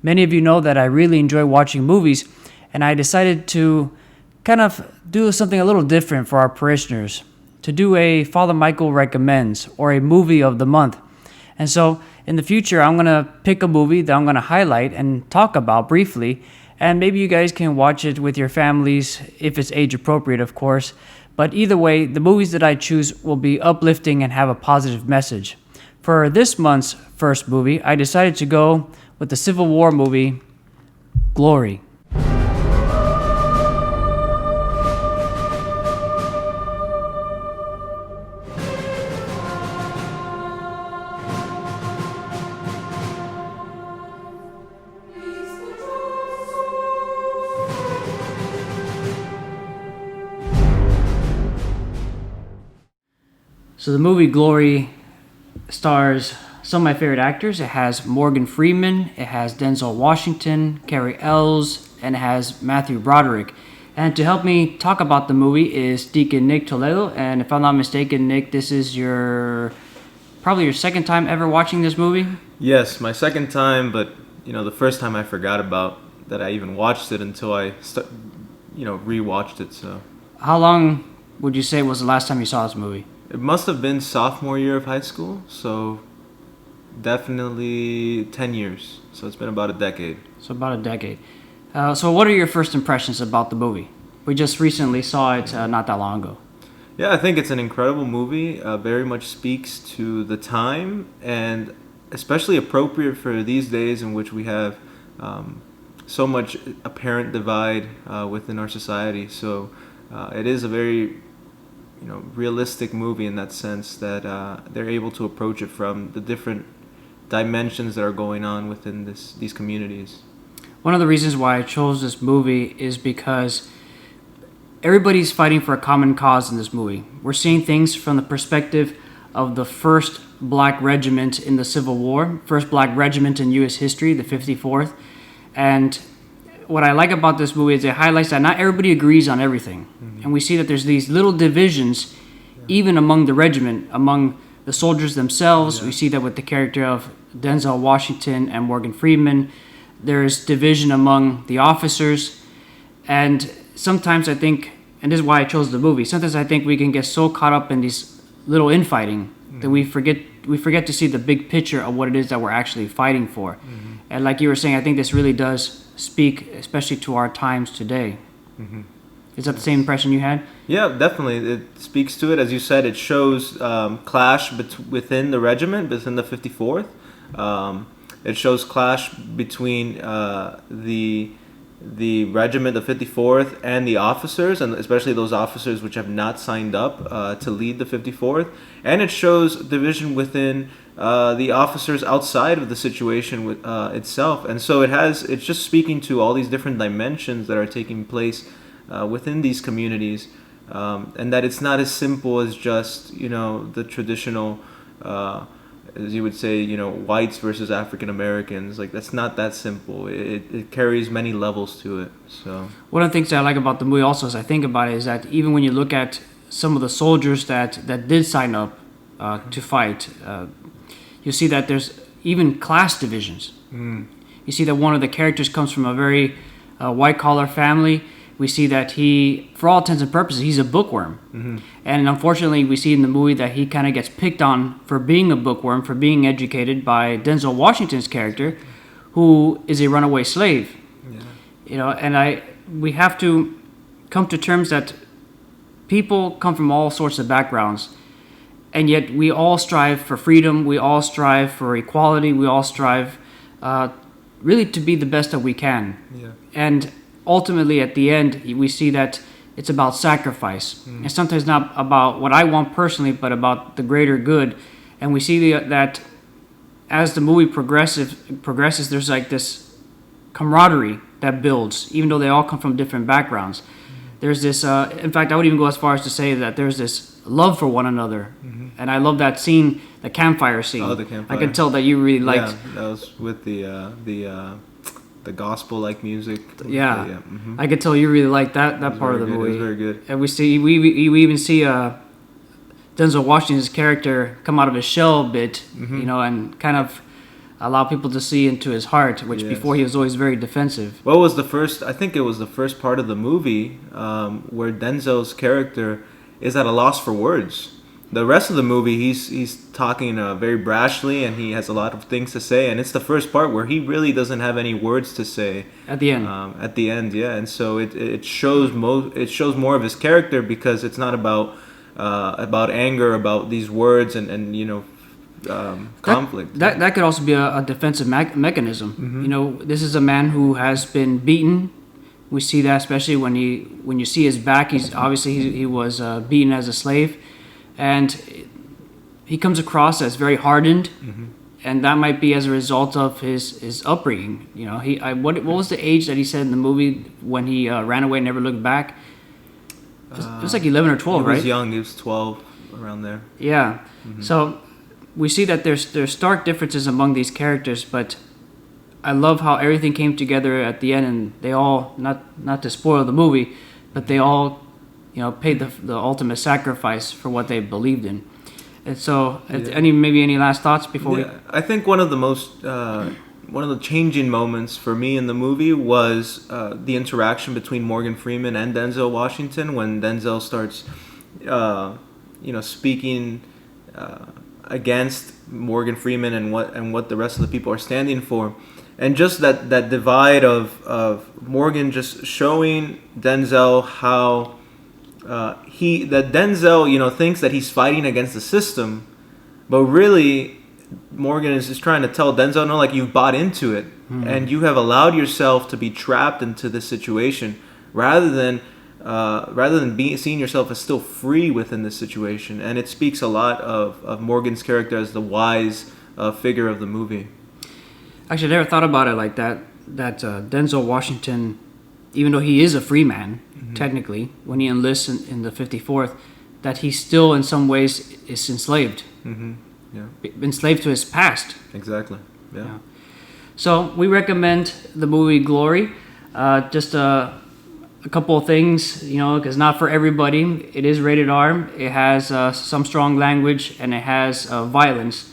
Many of you know that I really enjoy watching movies, and I decided to kind of do something a little different for our parishioners, to do a Father Michael Recommends or a movie of the month. And so in the future, I'm going to pick a movie that I'm going to highlight and talk about briefly, and maybe you guys can watch it with your families if it's age appropriate, of course. But either way, the movies that I choose will be uplifting and have a positive message. For this month's first movie, I decided to go with the Civil War movie, Glory. So the movie Glory stars some of my favorite actors. It has Morgan Freeman, it has Denzel Washington, Cary Elwes, and it has Matthew Broderick. And to help me talk about the movie is Deacon Nick Toledo. And if I'm not mistaken, Nick, this is probably your second time ever watching this movie? Yes, my second time, but the first time I forgot about that I even watched it until I rewatched it. So how long would you say was the last time you saw this movie? It must have been sophomore year of high school, so definitely 10 years. So it's been about a decade. So about a decade. So what are your first impressions about the movie? We just recently saw it not that long ago. Yeah, I think it's an incredible movie. Very much speaks to the time, and especially appropriate for these days in which we have so much apparent divide within our society. So it is a very realistic movie in that sense that they're able to approach it from the different dimensions that are going on within these communities. One of the reasons why I chose this movie is because everybody's fighting for a common cause in this movie. We're seeing things from the perspective of the first black regiment in the Civil War, first black regiment in U.S. history, the 54th. And what I like about this movie is it highlights that not everybody agrees on everything. Mm-hmm. And we see that there's these little divisions, even among the regiment, among the soldiers themselves. Yeah. We see that with the character of Denzel Washington and Morgan Freeman. There's division among the officers. And sometimes I think, and this is why I chose the movie, sometimes I think we can get so caught up in these little infighting that we forget to see the big picture of what it is that we're actually fighting for. Mm-hmm. And like you were saying, I think this really does speak especially to our times today. Mm-hmm. Is that the same impression you had? Yeah, definitely. It speaks to it. As you said, it shows clash within the regiment, within the 54th. It shows clash between the regiment, the 54th, and the officers, and especially those officers which have not signed up to lead the 54th. And it shows division within the officers outside of the situation itself. And so it's just speaking to all these different dimensions that are taking place within these communities, and that it's not as simple as just the traditional, as you would say, whites versus African Americans. Like, that's not that simple. It carries many levels to it. So one of the things that I like about the movie also, as I think about it, is that even when you look at some of the soldiers that did sign up to fight, you see that there's even class divisions. Mm. You see that one of the characters comes from a very white-collar family. We see that he, for all intents and purposes, he's a bookworm. Mm-hmm. And unfortunately, we see in the movie that he kind of gets picked on for being a bookworm, for being educated by Denzel Washington's character, who is a runaway slave. Yeah. And we have to come to terms that people come from all sorts of backgrounds, and yet we all strive for freedom, we all strive for equality, we all strive really to be the best that we can. Yeah. And ultimately, at the end, we see that it's about sacrifice. Mm. And sometimes not about what I want personally, but about the greater good. And we see that as the movie progresses, there's like this camaraderie that builds, even though they all come from different backgrounds. Mm. There's this, in fact, I would even go as far as to say that there's this love for one another. Mm-hmm. And I love that scene, the campfire scene. Oh, the campfire. I could tell that you really liked. Yeah, that was with the gospel-like music. Yeah, mm-hmm. I could tell you really liked that part of the movie. It was very good. And we even see Denzel Washington's character come out of his shell a bit, and kind of allow people to see into his heart, which Yes. before he was always very defensive. What was the first? I think it was the first part of the movie where Denzel's character is at a loss for words. The rest of the movie, he's talking very brashly, and he has a lot of things to say. And it's the first part where he really doesn't have any words to say At the end, at the end. Yeah, and so it shows more of his character, because it's not about anger, about these words and conflict. that could also be a defensive mechanism. You know, this is a man who has been beaten. We see that especially when you see his back. He's obviously he was beaten as a slave, and he comes across as very hardened, and that might be as a result of his upbringing. You know, what was the age that he said in the movie when he ran away and never looked back? It was like 11 or 12, He right? was young. He was 12, around there. Yeah. So we see that there's stark differences among these characters, but I love how everything came together at the end, and they all, not to spoil the movie, but they all, paid the ultimate sacrifice for what they believed in. And so, any last thoughts before Yeah, I think one of the changing moments for me in the movie was the interaction between Morgan Freeman and Denzel Washington, when Denzel starts, speaking against Morgan Freeman and what the rest of the people are standing for, and just that divide of Morgan just showing Denzel how Denzel thinks that he's fighting against the system, but really Morgan is just trying to tell Denzel, no, like, you've bought into it, and you have allowed yourself to be trapped into this situation, rather than seeing yourself as still free within this situation. And it speaks a lot of Morgan's character as the wise figure of the movie. Actually, I never thought about it like that. That Denzel Washington, even though he is a free man, technically, when he enlists in the 54th, that he still, in some ways, is enslaved. Yeah, Enslaved to his past. exactly. Yeah. So we recommend the movie Glory. Just a couple of things, because not for everybody. It is rated R. It has some strong language, and it has violence.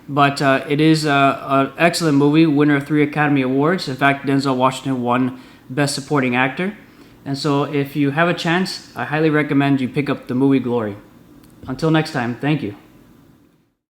But it is an excellent movie, winner of 3 Academy Awards. In fact, Denzel Washington won Best Supporting Actor. And so if you have a chance, I highly recommend you pick up the movie Glory. Until next time, thank you.